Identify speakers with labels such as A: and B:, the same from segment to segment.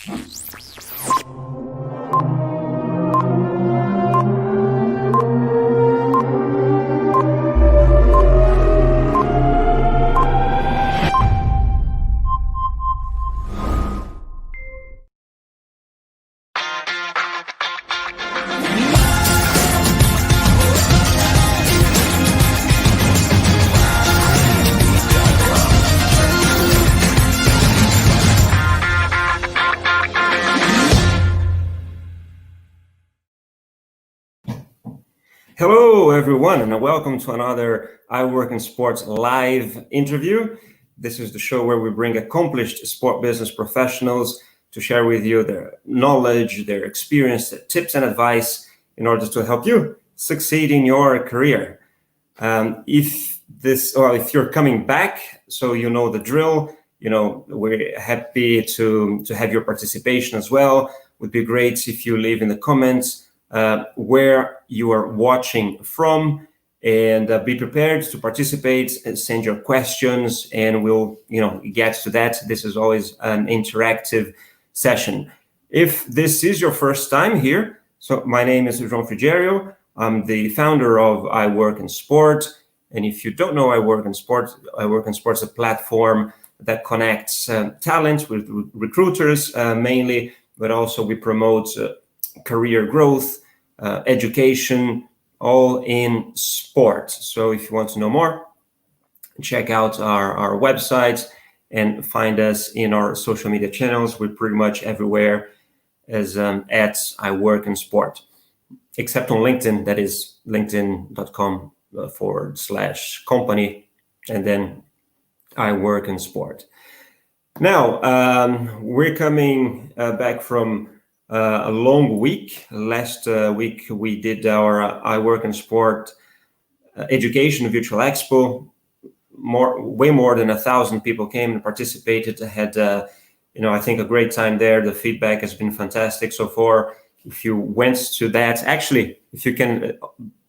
A: Hello, everyone, and welcome to another iWorkinSport live interview. This is the show where we bring accomplished sport business professionals to share with you their knowledge, their experience, their tips and advice in order to help you succeed in your career. If you're coming back, so you know the drill. We're happy to have your participation as well. Would be great if you leave in the comments where you are watching from, and be prepared to participate and send your questions, and we'll get to that. This is always an interactive session. If this is your first time here, so my name is João Frigerio. I'm the founder of iWorkinSport, and if you don't know iWorkinSport is a platform that connects talent with recruiters mainly, but also we promote career growth, education, all in sport. So if you want to know more, check out our website and find us in our social media channels. We're pretty much everywhere as at iWorkinSport, except on LinkedIn. That is linkedin.com/company and then iWorkinSport. Now, we're coming back from a long week. Last week, we did our iWorkinSport Education Virtual Expo. Way more than 1,000 people came and participated. Had, I think a great time there. The feedback has been fantastic so far. If you went to that, actually, if you can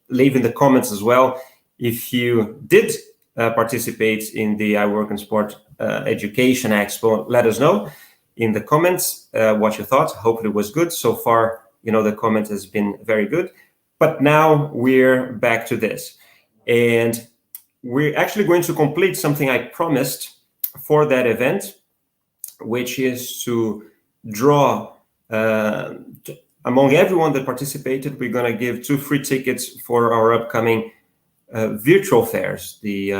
A: leave in the comments as well, if you did participate in the iWorkinSport Education Expo, let us know in the comments what you thought. Hopefully it was good. So far, the comment has been very good. But now we're back to this. And we're actually going to complete something I promised for that event, which is to draw, among everyone that participated, we're going to give 2 free tickets for our upcoming virtual fairs, the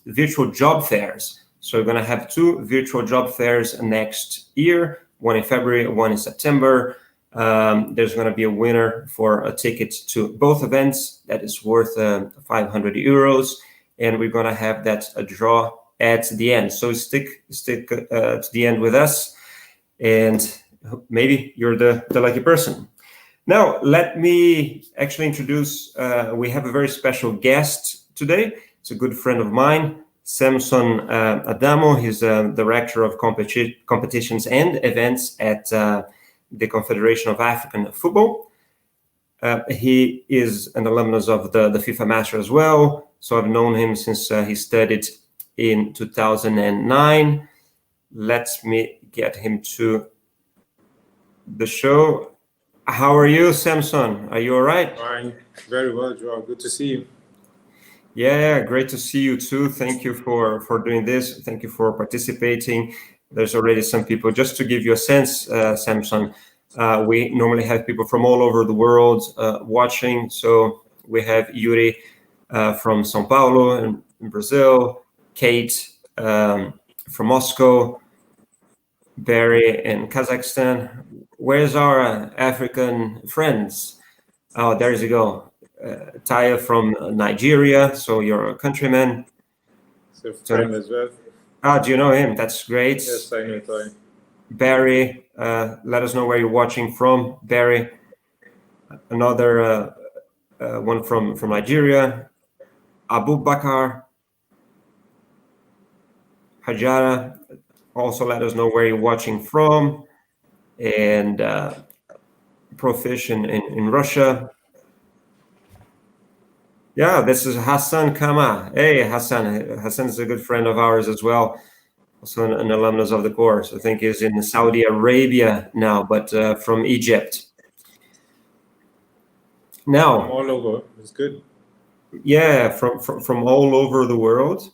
A: virtual job fairs. So we're going to have 2 virtual job fairs next year, one in February, one in September. There's going to be a winner for a ticket to both events that is worth 500 euros. And we're going to have that a draw at the end. So stick to the end with us, and maybe you're the lucky person. Now, let me actually introduce, we have a very special guest today. It's a good friend of mine, Samson Adamu. He's Director of Competitions and Events at the Confederation of African Football. He is an alumnus of the FIFA Master as well. So I've known him since he studied in 2009. Let me get him to the show. How are you, Samson? Are you all right?
B: Fine. Very well, Joao. Good to see you.
A: Yeah, great to see you too. Thank you for doing this. Thank you for participating. There's already some people. Just to give you a sense, Samson, we normally have people from all over the world watching. So we have Yuri from São Paulo in Brazil, Kate from Moscow, Barry in Kazakhstan. Where's our African friends? Oh, there you go. Taya from Nigeria, so you're a countryman.
B: So friend as well.
A: Do you know him? That's great.
B: Yes, I know Taya.
A: Barry, let us know where you're watching from. Barry, another one from Nigeria. Abu Bakar, Hajara, also let us know where you're watching from. And proficient in Russia. Yeah, this is Hassan Kama. Hey, Hassan. Hassan is a good friend of ours as well. also an alumnus of the course. I think he's in Saudi Arabia now, but from Egypt. Now,
B: From all over. It's good.
A: yeah, from all over the world.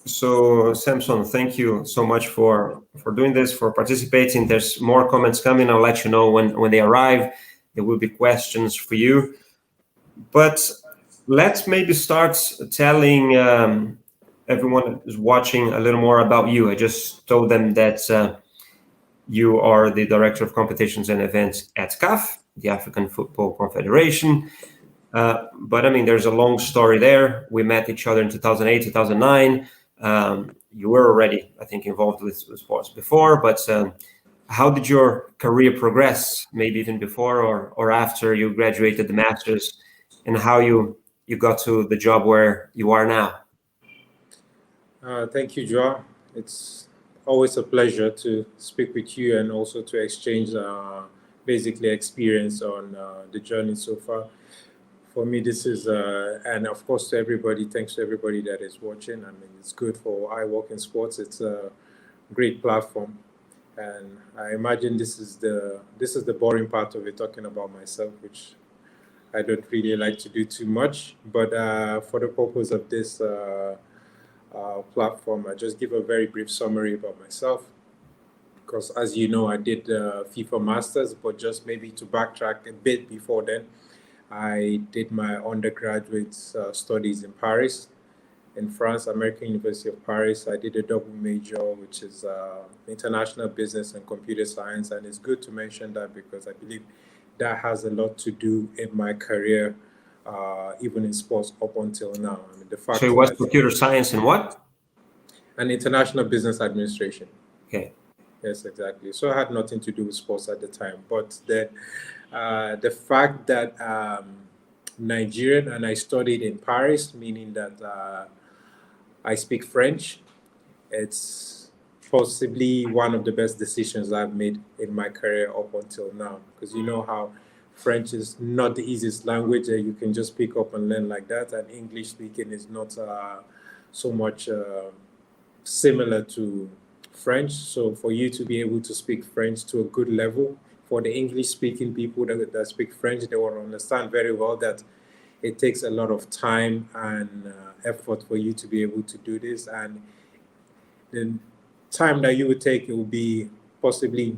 A: So, Samson, thank you so much for doing this, for participating. There's more comments coming. I'll let you know when they arrive. There will be questions for you. But let's maybe start telling everyone who's watching a little more about you. I just told them that you are the Director of Competitions and Events at CAF, the African Football Confederation. But I mean, there's a long story there. We met each other in 2008, 2009. You were already, I think, involved with sports before, but how did your career progress, maybe even before or after you graduated the master's, and how you got to the job where you are now?
B: Thank you, Joao. It's always a pleasure to speak with you and also to exchange basically experience on the journey so far. For me, this is, and of course to everybody, thanks to everybody that is watching. I mean, it's good for iWorkinSport. It's a great platform. And I imagine this is the boring part of it, talking about myself, which I don't really like to do too much. But for the purpose of this platform, I just give a very brief summary about myself. Because as you know, I did FIFA Masters, but just maybe to backtrack a bit before then, I did my undergraduate studies in Paris, in France, American University of Paris. I did a double major, which is international business and computer science. And it's good to mention that because I believe that has a lot to do in my career, even in sports up until now. I mean, the fact
A: So it was computer science and what?
B: And international business administration.
A: Okay.
B: Yes, exactly. So I had nothing to do with sports at the time, but the fact that Nigerian and I studied in Paris, meaning that I speak French, it's possibly one of the best decisions I've made in my career up until now. Because you know how French is not the easiest language that you can just pick up and learn like that, and English speaking is not so much similar to French. So for you to be able to speak French to a good level, for the English-speaking people that speak French, they will understand very well that it takes a lot of time and effort for you to be able to do this. And the time that you would take, it will be possibly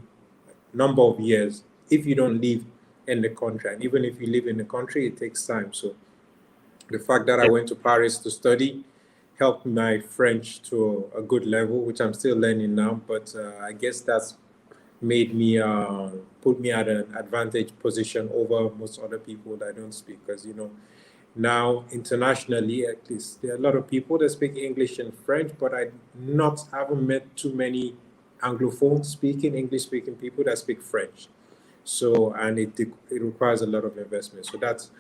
B: a number of years if you don't live in the country. And even if you live in the country, it takes time. So the fact that I went to Paris to study helped my French to a good level, which I'm still learning now. But I guess that's made me put me at an advantage position over most other people that don't speak. Because you know, now internationally, at least there are a lot of people that speak English and French, but I haven't met too many Anglophone speaking, English speaking people that speak French. So and it requires a lot of investment. So that's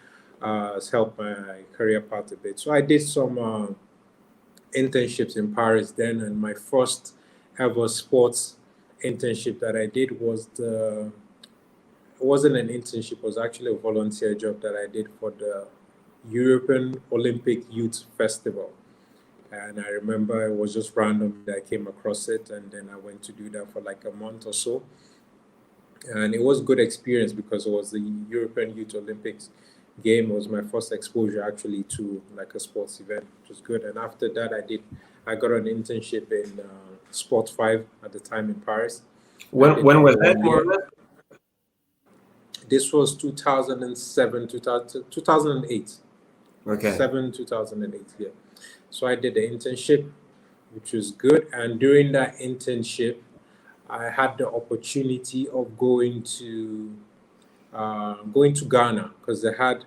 B: has helped my career path a bit. So I did some internships in Paris then, and my first ever sports internship that I did it wasn't an internship, it was actually a volunteer job that I did for the European Olympic Youth Festival. And I remember it was just random that I came across it, and then I went to do that for like a month or so. And it was a good experience because it was the European Youth Olympics game. It was my first exposure actually to like a sports event, which was good. And after that, I got an internship in Sport 5 at the time in Paris.
A: When was that more or less?
B: This was 2007, 2008.
A: Okay.
B: 2008, yeah. So I did the internship, which was good. And during that internship, I had the opportunity of going to Ghana because they had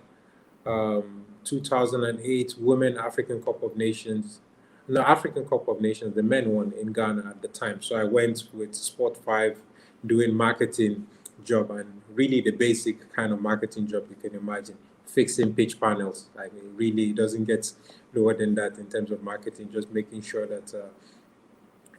B: 2008 Women African Cup of Nations, no African Cup of Nations, the men one in Ghana at the time. So I went with Sport 5 doing marketing job, and really the basic kind of marketing job you can imagine, fixing pitch panels. I mean, really it doesn't get lower than that in terms of marketing, just making sure that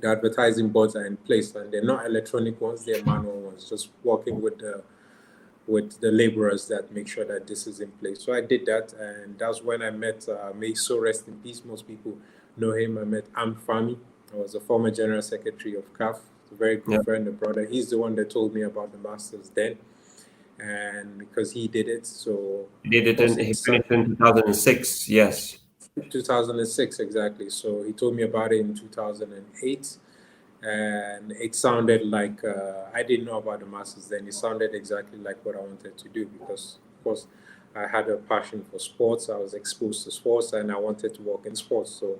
B: the advertising boards are in place, and they're not electronic ones, they're manual ones, just working with the laborers that make sure that this is in place. So I did that, and that's when I met, may so rest in peace, most people know him. I met Am Fami, I was a former general secretary of CAF, a very good
A: Yeah.
B: friend, a brother. He's the one that told me about the masters then, and because he did it, so
A: He did
B: of
A: it
B: course
A: in, he
B: it's
A: finished in 2006. Yes.
B: 2006 exactly. So he told me about it in 2008, and it sounded like I didn't know about the masters then. It sounded exactly like what I wanted to do because, of course, I had a passion for sports. I was exposed to sports, and I wanted to work in sports. So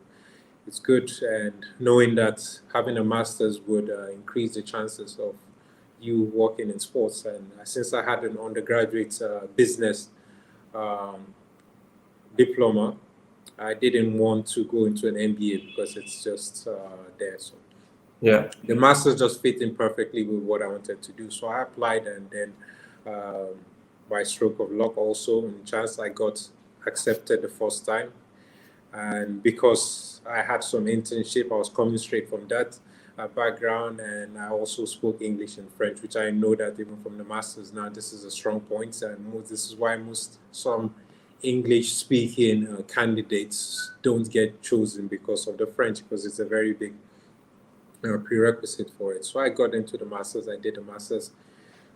B: it's good, and knowing that having a master's would increase the chances of you working in sports. And since I had an undergraduate business um, diploma, I didn't want to go into an MBA because it's just there. So
A: Yeah.
B: the master's just fit in perfectly with what I wanted to do. So I applied, and then by stroke of luck, also in chance, I got accepted the first time. And because I had some internship, I was coming straight from that background, and I also spoke English and French, which I know that even from the masters now, this is a strong point, and this is why some English speaking candidates don't get chosen because of the French, because it's a very big prerequisite for it. So I got into the masters. I did the masters,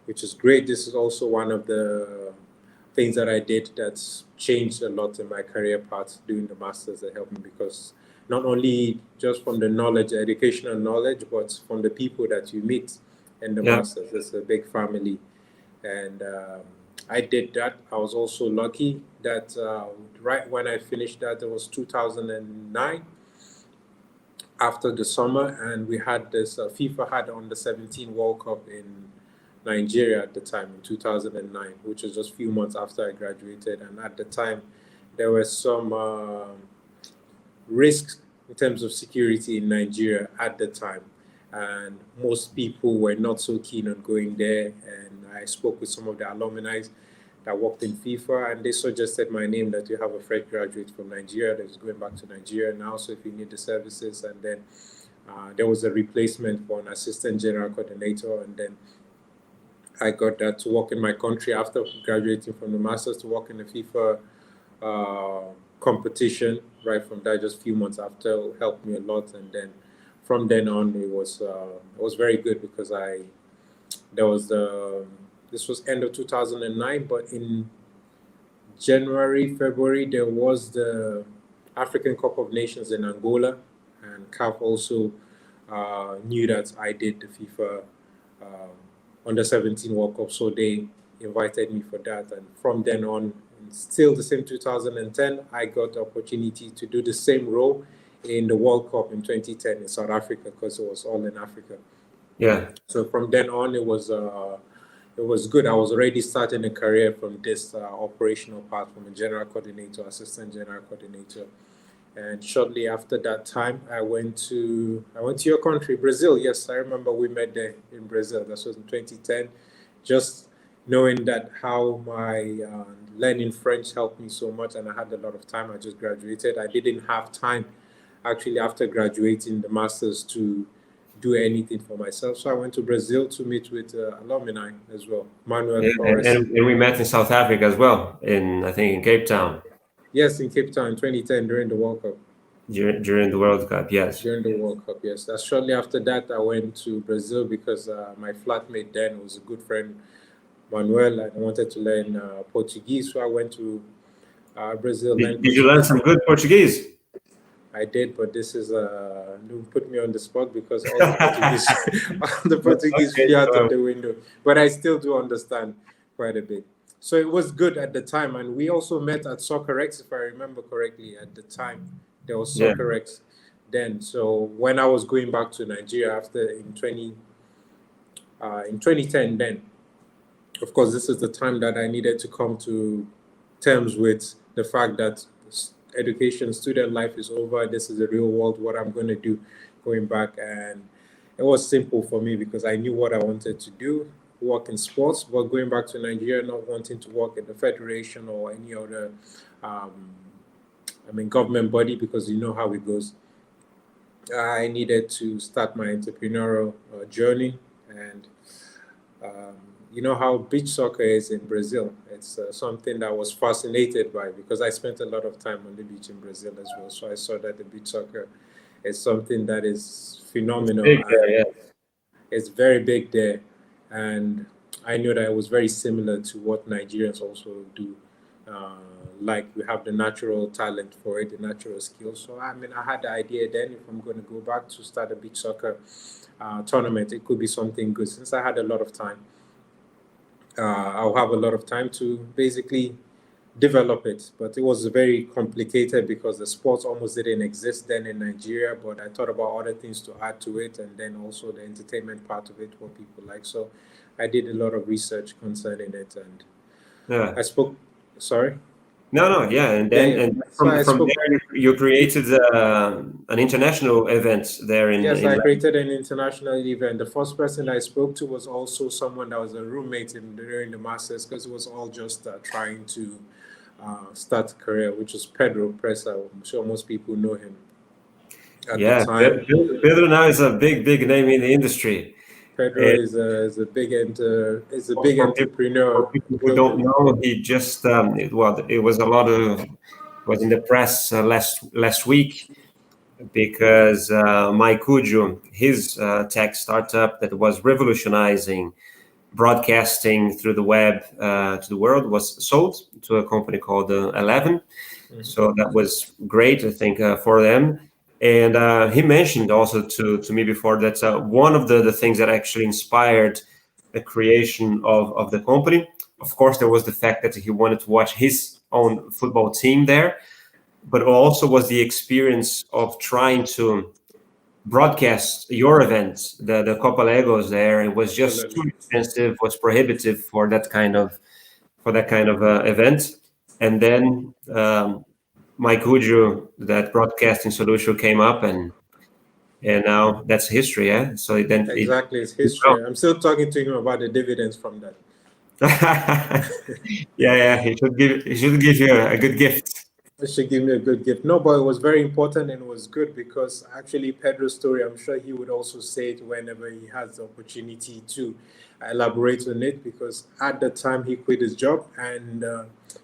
B: which is great. This is also one of the things that I did that's changed a lot in my career path doing the masters that helped me, because not only just from the knowledge, educational knowledge, but from the people that you meet in the
A: Yeah.
B: masters. It's a big family, and I did that. I was also lucky that right when I finished that, it was 2009 after the summer, and we had this FIFA had on the 17 World Cup in Nigeria at the time in 2009, which was just a few months after I graduated. And at the time, there were some risks in terms of security in Nigeria at the time. And most people were not so keen on going there. And I spoke with some of the alumni that worked in FIFA, and they suggested my name, that you have a fresh graduate from Nigeria that is going back to Nigeria now. So if you need the services, and then there was a replacement for an assistant general coordinator, and then I got that to work in my country after graduating from the masters, to work in the FIFA competition. Right from that, just a few months after, helped me a lot, and then from then on, it was very good because I there was the this was end of 2009, but in January, February, there was the African Cup of Nations in Angola, and CAF also knew that I did the FIFA under 17 World Cup, so they invited me for that. And from then on, still the same 2010, I got the opportunity to do the same role in the World Cup in 2010 in South Africa, because it was all in Africa.
A: Yeah.
B: So from then on, it was good. I was already starting a career from this operational part, from a general coordinator, assistant general coordinator, and shortly after that time, I went to your country, Brazil. Yes, I remember we met there in Brazil. That was in 2010. Just knowing that how my learning French helped me so much, and I had a lot of time. I just graduated. I didn't have time actually after graduating the masters to do anything for myself. So I went to Brazil to meet with alumni as well, Manuel
A: Yeah.
B: Flores.
A: And we met in South Africa as well, in I think in Cape Town
B: Yes, in Cape Town in 2010 during the World Cup.
A: during the World Cup. Yes.
B: During the World Cup, yes. Shortly after that, I went to Brazil because my flatmate then was a good friend, Manuel, and I wanted to learn Portuguese. So I went to Brazil, learned
A: Did you learn
B: Portuguese.
A: some good Portuguese?
B: I did, but this is don't put me on the spot because all the Portuguese, all the Portuguese
A: Okay.
B: flew out of the window. But I still do understand quite a bit. So it was good at the time, and we also met at Soccer X, if I remember correctly. At the time, there was
A: Yeah.
B: Soccer X then. So when I was going back to Nigeria after in 2010, then of course this is the time that I needed to come to terms with the fact that education, student life is over. This is the real world. What I'm going to do going back, and it was simple for me because I knew what I wanted to do. Work in sports, but going back to Nigeria, not wanting to work in the federation or any other government body, because you know how it goes. I needed to start my entrepreneurial journey, and um, you know how beach soccer is in Brazil. It's something that I was fascinated by because I spent a lot of time on the beach in Brazil as well. So I saw that the beach soccer is something that is phenomenal,
A: Big
B: and
A: yeah.
B: it's very big there. And I knew that it was very similar to what Nigerians also do. Uh, like we have the natural talent for it, the natural skills. So I mean, I had the idea then if I'm going to go back to start a beach soccer tournament, it could be something good. Since I had a lot of time, I'll have a lot of time to basically develop it. But it was very complicated because the sports almost didn't exist then in Nigeria. But I thought about other things to add to it, and then also the entertainment part of it, what people like. So I did a lot of research concerning it, and
A: Yeah.
B: I spoke. Sorry.
A: No, yeah, and
B: Yeah,
A: then
B: yeah.
A: and
B: So
A: from
B: I spoke.
A: there you created an international event there
B: Yes,
A: in
B: I created an international event. The first person I spoke to was also someone that was a roommate during the masters, because it was all just trying to start a career, which was Pedro Presa. I'm sure most people know him at the
A: yeah.
B: time.
A: Pedro now is a big name in the industry.
B: Pedro
A: And
B: is a big
A: for
B: entrepreneur
A: people who don't
B: globally.
A: know, he just it was a lot of was in the press last week because Mike Cujo, his tech startup that was revolutionizing broadcasting through the web to the world, was sold to a company called 11. So that was great, I think, for them. And he mentioned also to me before that one of the things that actually inspired the creation of the company, of course, there was the fact that he wanted to watch his own football team there, but also was the experience of trying to broadcast your event, the Copa Legos there. It was just too
B: Absolutely.
A: expensive, was prohibitive for that kind of event. And then Mike Uju, that broadcasting solution came up, and now that's history. Yeah. So then it.
B: Exactly, it's history. I'm still talking to him about the dividends from that.
A: Yeah. He should give you a good gift.
B: It should give me a good gift. No, but it was very important and it was good because actually Pedro's story, I'm sure he would also say it whenever he has the opportunity to elaborate on it, because at the time he quit his job and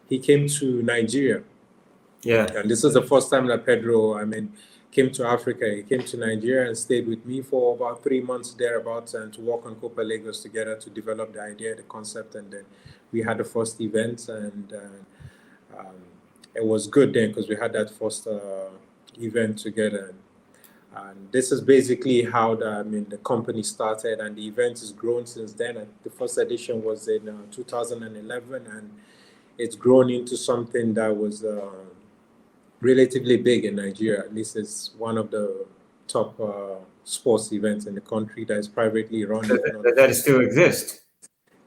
B: he came to Nigeria.
A: Yeah.
B: And this is the first time that Pedro, I mean, came to Africa. He came to Nigeria and stayed with me for about 3 months thereabouts, and to work on Copa Lagos together to develop the idea, the concept, and then we had the first event, and um, it was good then because we had that first event together. And this is basically how the company started, and the event has grown since then. The first edition was in 2011, and it's grown into something that was relatively big in Nigeria. At least it's one of the top sports events in the country that is privately run, if not the
A: That
B: first.
A: still exists.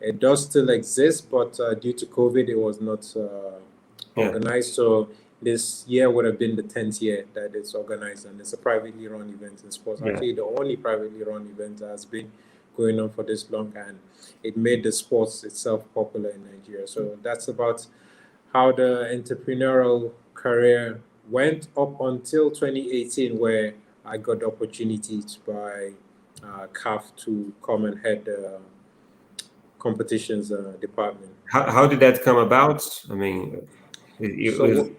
B: It does still exist, but due to COVID, it was not
A: Yeah.
B: organized. So this year would have been the 10th year that it's organized, and it's a privately run event in sports.
A: Yeah.
B: Actually, the only privately run event that has been going on for this long, and it made the sports itself popular in Nigeria. So that's about how the entrepreneurial career went up until 2018, where I got the opportunity by CAF to come and head the competitions department.
A: How did that come about? I mean, it was.
B: So,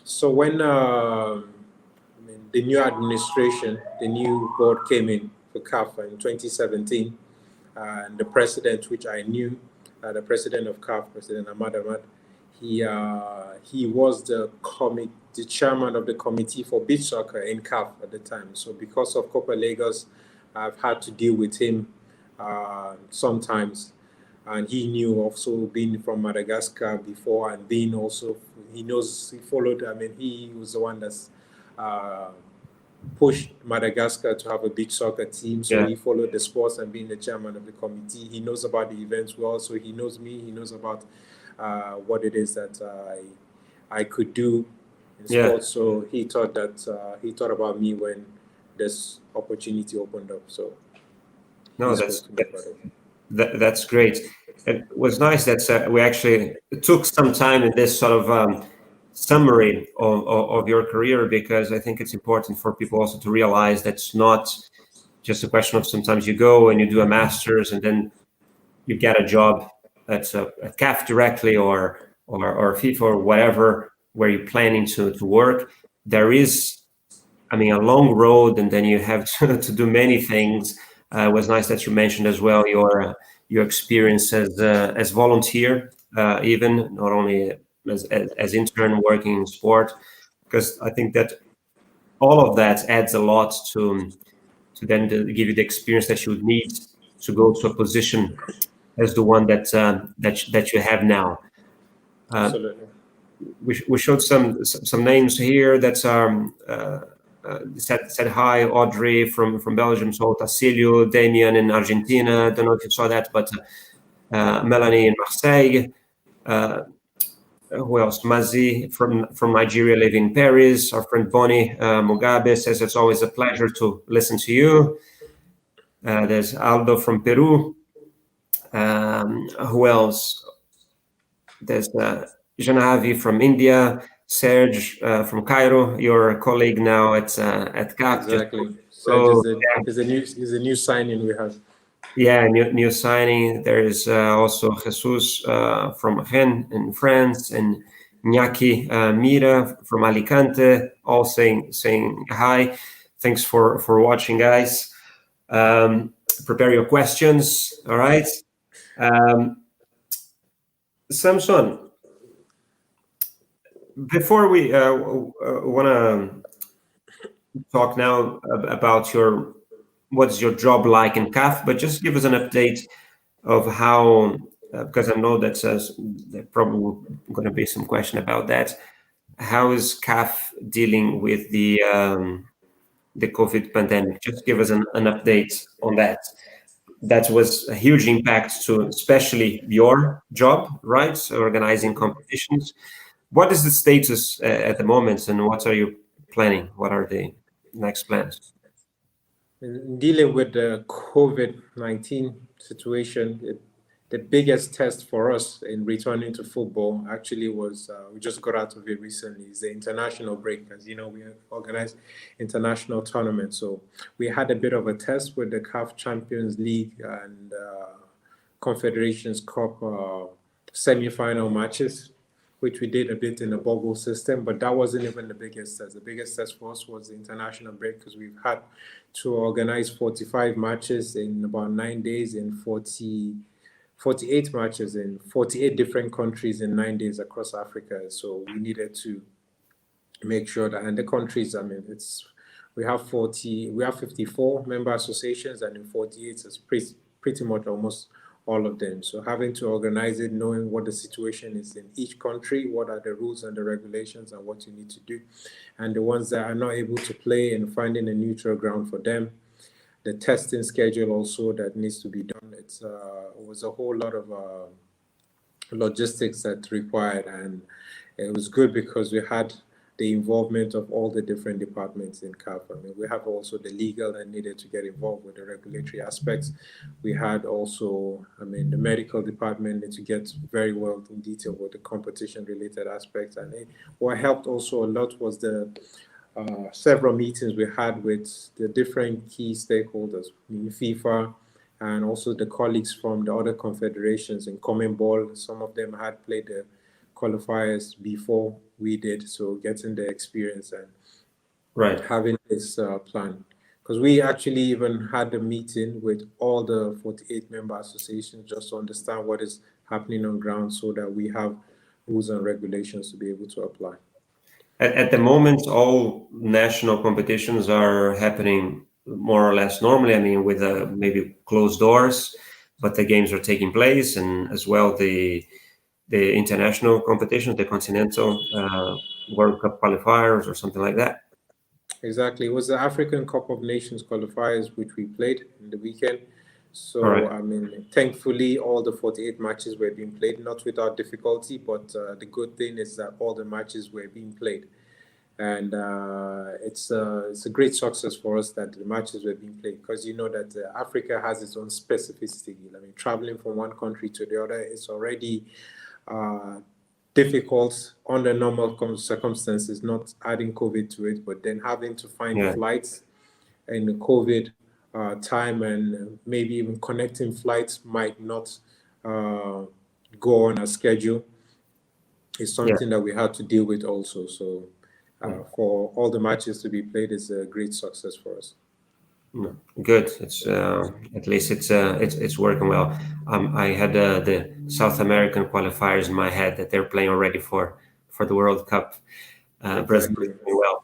B: so when the new administration, the new board came in for CAF in 2017, and the president, which I knew, the president of CAF, President Ahmad, he was the chairman of the committee for beach soccer in CAF at the time. So because of Copa Lagos, I've had to deal with him sometimes, and he knew also being from Madagascar before, and being also he followed. I mean, he was the one that's uh, pushed Madagascar to have a beach soccer team. So
A: Yeah.
B: he followed the sports, and being the chairman of the committee, he knows about the events well. So he knows me. He knows about what it is that I could do in
A: Yeah.
B: sports. So he thought about me when this opportunity opened up. So he
A: No,
B: spoke to me about it.
A: that's great. It was nice that we actually took some time in this sort of summary of your career, because I think it's important for people also to realize that's not just a question of sometimes you go and you do a master's and then you get a job at CAF directly or FIFA or whatever where you're planning to work. There is I mean, a long road, and then you have to do many things. It was nice that you mentioned as well your experience as volunteer, even not only as intern working in sport, because I think that all of that adds a lot to give you the experience that you would need to go to a position as the one that you have now.
B: Absolutely.
A: We showed some names here that said hi. Audrey from Belgium, so Tacilio, Damien in Argentina. Don't know if you saw that, but Melanie in Marseille. Who else? Mazi from Nigeria, living in Paris. Our friend Bonnie Mugabe says it's always a pleasure to listen to you. There's Aldo from Peru. Who else? There's Janavi from India. Serge from Cairo, your colleague now at CAF.
B: Exactly. Serge is a new signing we have.
A: Yeah, new signing. There is also Jesus from Rennes in France, and Nyaki Mira from Alicante, all saying hi. Thanks for watching, guys. Prepare your questions. All right. Samson, before we want to talk now about what's your job like in CAF, but just give us an update of how, because I know that there probably going to be some question about that. How is CAF dealing with the COVID pandemic? Just give us an update on that. That was a huge impact to especially your job, right? So organizing competitions. What is the status at the moment, and what are you planning? What are the next plans?
B: In dealing with the COVID-19 situation, the biggest test for us in returning to football actually was we just got out of it recently. Is the international break. As you know, we organize international tournaments, so we had a bit of a test with the CAF Champions League and Confederations Cup semi-final matches, which we did a bit in the bubble system, but that wasn't even the biggest test. The biggest test for us was the international break, because we've had to organize 45 matches in about 9 days in 48 matches in 48 different countries in 9 days across Africa. So we needed to make sure that, and the countries, I mean, we have 54 member associations, and in 48 it's pretty much almost all of them. So having to organize it, knowing what the situation is in each country, what are the rules and the regulations and what you need to do, and the ones that are not able to play, and finding a neutral ground for them. The testing schedule also that needs to be done. It was a whole lot of logistics that required, and it was good because we had the involvement of all the different departments in CAF. I mean, we have also the legal that needed to get involved with the regulatory aspects. We had also, I mean, the medical department needed to get very well in detail with the competition-related aspects. And what helped also a lot was the several meetings we had with the different key stakeholders, FIFA, and also the colleagues from the other confederations in Common Ball. Some of them had played the qualifiers before we did, so getting the experience and having this plan. Because we actually even had a meeting with all the 48 member associations just to understand what is happening on ground, so that we have rules and regulations to be able to apply.
A: At the moment, all national competitions are happening more or less normally. I mean, with maybe closed doors, but the games are taking place, and as well the international competitions, the continental World Cup qualifiers or something like that.
B: Exactly. It was the African Cup of Nations qualifiers, which we played in the weekend. So, I mean, thankfully, all the 48 matches were being played, not without difficulty, but the good thing is that all the matches were being played. And it's a great success for us that the matches were being played, because you know that Africa has its own specificity. I mean, traveling from one country to the other is already difficult under normal circumstances, not adding COVID to it, but then having to find flights in the COVID time, and maybe even connecting flights might not go on a schedule, is something that we had to deal with also. So for all the matches to be played is a great success for us.
A: No, good. It's at least it's working well. I had the South American qualifiers in my head that they're playing already for the World Cup. Brazil is
B: Exactly.
A: doing well.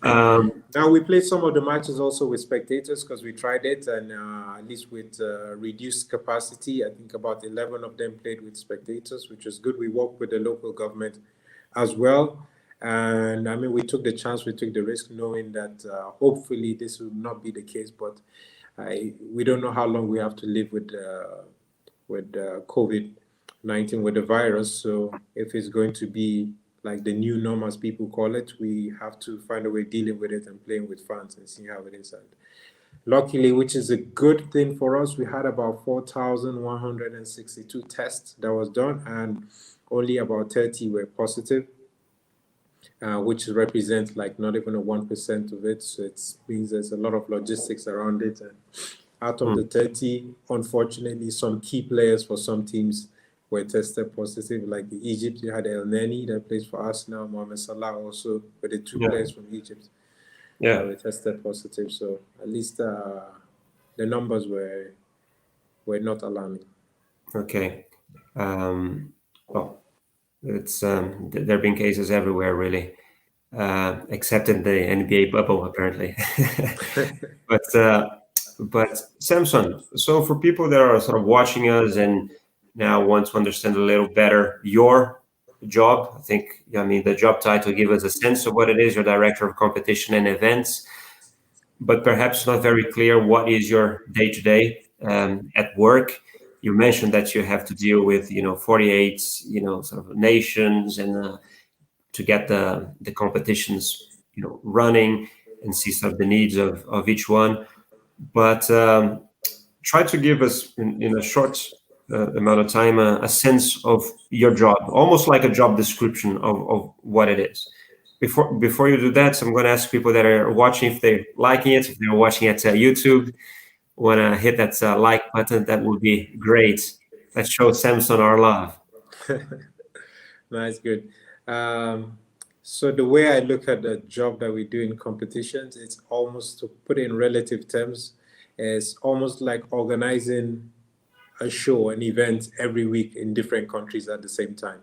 A: um,
B: Now we played some of the matches also with spectators because we tried it, and at least with reduced capacity. I think about 11 of them played with spectators, which is good. We worked with the local government as well, and I mean we took the chance, we took the risk, knowing that hopefully this will not be the case. But we don't know how long we have to live with COVID-19, with the virus. So if it's going to be like the new norm, as people call it, we have to find a way dealing with it and playing with fans and see how it is. And luckily, which is a good thing for us, we had about 4,162 tests that was done, and only about 30 were positive, which represents like not even a 1% of it. So it means there's a lot of logistics around it. And out of the 30, unfortunately, some key players for some teams were tested positive. Like Egypt, you had El Neni that plays for Arsenal, Mohamed Salah also, but the two
A: yeah,
B: players from Egypt
A: yeah.
B: were tested positive. So at least the numbers were not alarming.
A: Okay. Well, it's there have been cases everywhere, really, except in the NBA bubble, apparently. But but Samson, so for people that are sort of watching us and now want to understand a little better your job, I think, I mean, the job title give us a sense of what it is. You're director of competition and events, but perhaps not very clear what is your day to day at work. You mentioned that you have to deal with 48 sort of nations and to get the competitions running and see sort of the needs of each one. But try to give us in a short amount of time a sense of your job, almost like a job description of what it is. Before you do that, so I'm going to ask people that are watching if they're liking it, if they're watching at YouTube, want to hit that like button. That would be great. Let's show Samson our love.
B: Nice, good. Um, so the way I look at the job that we do in competitions, it's almost, to put it in relative terms, is almost like organizing a show, an event every week in different countries at the same time.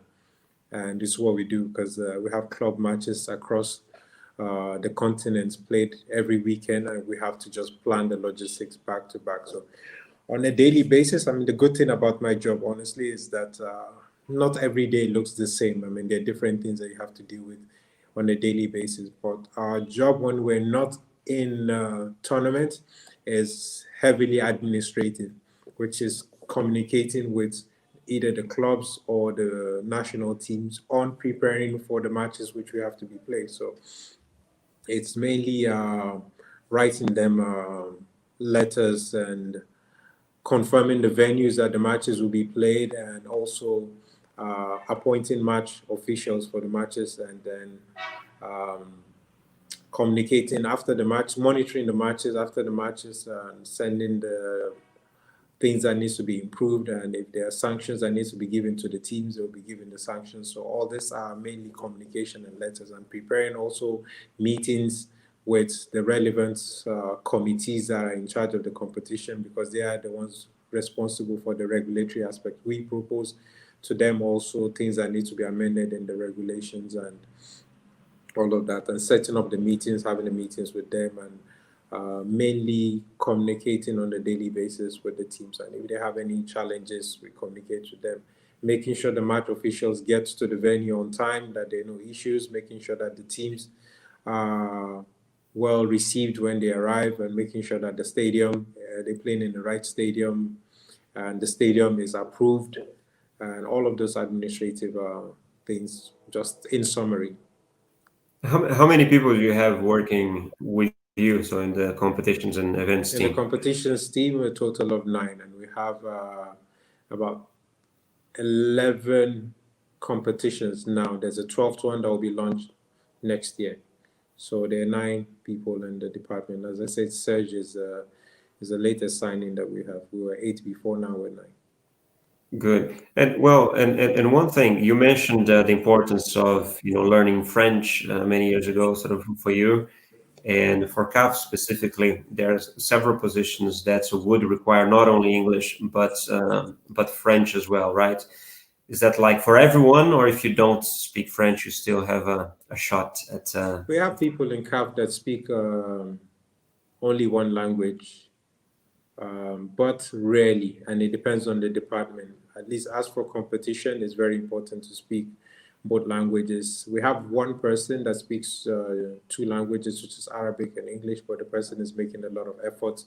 B: And this is what we do because we have club matches across the continents played every weekend, and we have to just plan the logistics back to back. So on a daily basis, I mean, the good thing about my job, honestly, is that not every day looks the same. I mean, there are different things that you have to deal with on a daily basis. But our job when we're not in tournament is heavily administrative, which is communicating with either the clubs or the national teams on preparing for the matches which we have to be played. So it's mainly writing them letters and confirming the venues that the matches will be played, and also appointing match officials for the matches, and then communicating after the match, monitoring the matches after the matches, and sending the things that needs to be improved, and if there are sanctions that needs to be given to the teams, they'll be given the sanctions. So all this are mainly communication and letters, and preparing also meetings with the relevant committees that are in charge of the competition, because they are the ones responsible for the regulatory aspect. We propose to them also things that need to be amended in the regulations and all of that, and setting up the meetings, having the meetings with them, and mainly communicating on a daily basis with the teams. And if they have any challenges, we communicate with them, making sure the match officials get to the venue on time, that there are no issues, making sure that the teams are well received when they arrive, and making sure that the stadium, they're playing in the right stadium, and the stadium is approved, and all of those administrative things, just in summary.
A: How many people do you have working with you? So in the competitions and events
B: In the
A: team?
B: competitions team, a total of 9, and we have about 11 competitions now. There's a 12th one that will be launched next year. So there are 9 people in the department. As I said, Serge is the latest signing that we have. We were 8 before, now we're 9.
A: Good. And well, and one thing you mentioned, the importance of learning French many years ago, sort of for you. And for CAF specifically, there's several positions that would require not only English but French as well, right? Is that like for everyone, or if you don't speak French, you still have a shot at?
B: We have people in CAF that speak only one language, but rarely, and it depends on the department. At least as for competition, it's very important to speak both languages. We have one person that speaks two languages, which is Arabic and English, but the person is making a lot of effort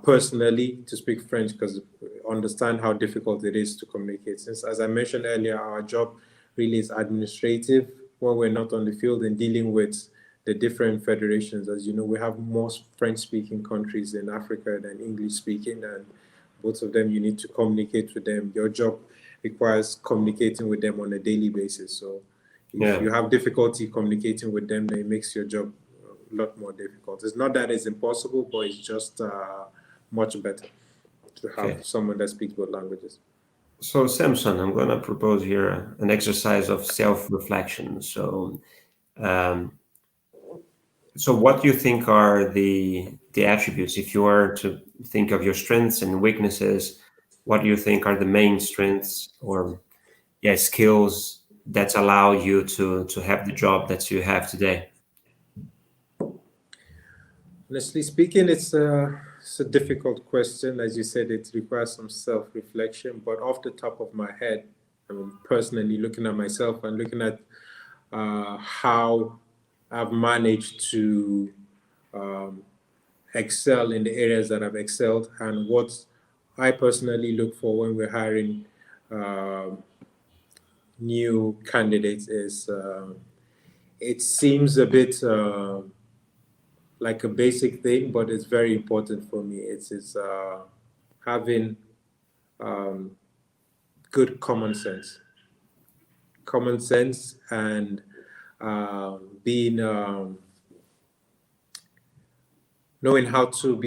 B: personally to speak French because understand how difficult it is to communicate. Since, as I mentioned earlier, our job really is administrative when we're not on the field and dealing with the different federations. As you know, we have more French-speaking countries in Africa than English-speaking, and both of them you need to communicate with them. Your job requires communicating with them on a daily basis. So if you have difficulty communicating with them, then it makes your job a lot more difficult. It's not that it's impossible, but it's just much better to have someone that speaks both languages.
A: So, Samson, I'm going to propose here an exercise of self-reflection. Um, so what do you think are the attributes? If you are to think of your strengths and weaknesses, what do you think are the main strengths or skills that allow you to have the job that you have today?
B: Honestly speaking, it's a difficult question. As you said, it requires some self-reflection. But off the top of my head, I mean, personally looking at myself and looking at how I've managed to excel in the areas that I've excelled, and what I personally look for when we're hiring new candidates is it seems a bit like a basic thing, but it's very important for me. It's having good common sense, and being knowing how to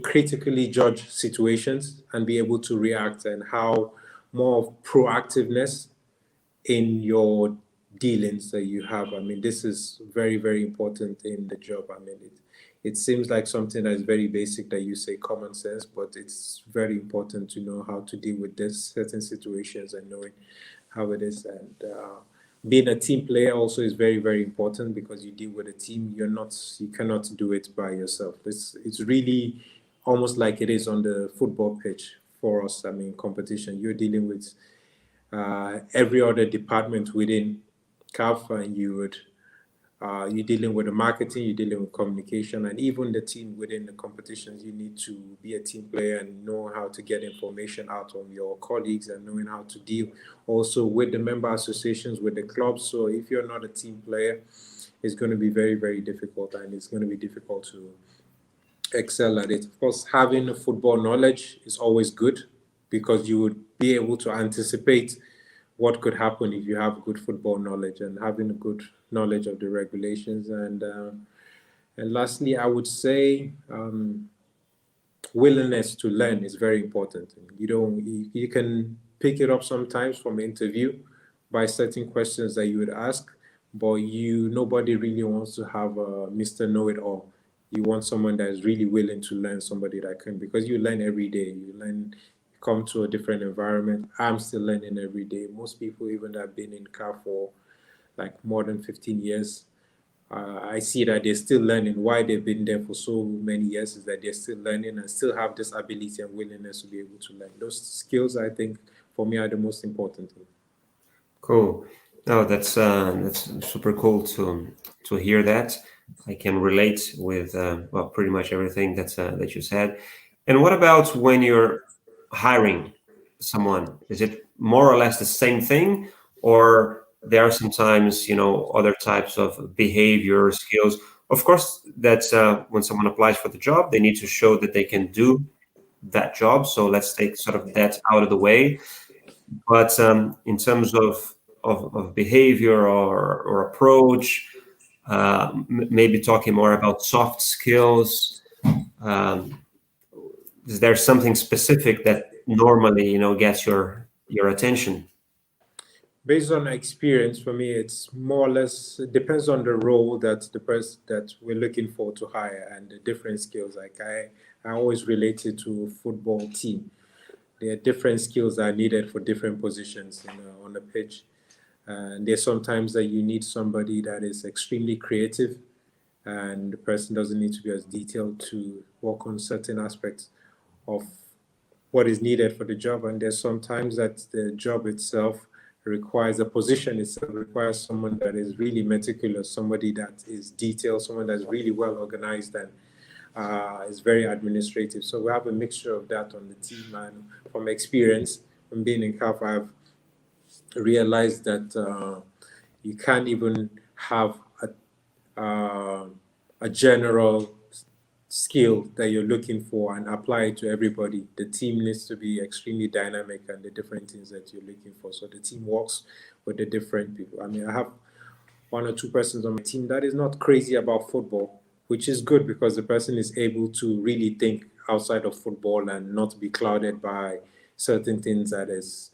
B: critically judge situations and be able to react, and how more of proactiveness in your dealings that you have. I mean, this is very, very important in the job. I mean, it seems like something that is very basic that you say common sense, but it's very important to know how to deal with this certain situations and knowing how it is. And being a team player also is very, very important, because you deal with a team. You cannot do it by yourself. It's really almost like it is on the football pitch for us. I mean, competition. You're dealing with every other department within CAF, and you're dealing with the marketing, you're dealing with communication, and even the team within the competitions. You need to be a team player and know how to get information out of your colleagues, and knowing how to deal also with the member associations, with the clubs. So if you're not a team player, it's going to be very, very difficult, and it's going to be difficult to excel at it. Of course, having a football knowledge is always good, because you would be able to anticipate what could happen if you have good football knowledge, and having a good knowledge of the regulations. And lastly, I would say willingness to learn is very important. You can pick it up sometimes from interview by certain questions that you would ask, but nobody really wants to have a Mr. Know-it-all. You want someone that is really willing to learn, somebody that can, because you learn every day. You learn, come to a different environment. I'm still learning every day. Most people, even that have been in CAF for like more than 15 years, I see that they're still learning. Why they've been there for so many years is that they're still learning and still have this ability and willingness to be able to learn. Those skills, I think, for me, are the most important thing.
A: Cool. No, that's super cool to hear that. I can relate with well, pretty much everything that you said. And what about when you're hiring someone? Is it more or less the same thing, or there are sometimes other types of behavior skills? Of course, that's when someone applies for the job, they need to show that they can do that job. So let's take sort of that out of the way. But in terms of behavior or approach, maybe talking more about soft skills, is there something specific that
B: normally, gets your attention?
C: Based on experience, for me, it's more or less, it depends on the role that the person that we're looking for to hire and the different skills. Like I always relate it to football team. There are different skills that are needed for different positions, on the pitch. And there's sometimes that you need somebody that is extremely creative, and the person doesn't need to be as detailed to work on certain aspects of what is needed for the job. And there's sometimes that the job itself requires, the position itself requires someone that is really meticulous, somebody that is detailed, someone that's really well organized and is very administrative. So we have a mixture of that on the team. And from experience, from being in CAF, I've realized that you can't even have a general skill that you're looking for and apply it to everybody. The team needs to be extremely dynamic and the different things that you're looking for. So the team works with the different people. I mean, I have one or two persons on my team that is not crazy about football, which is good because the person is able to really think outside of football and not be clouded by certain things that is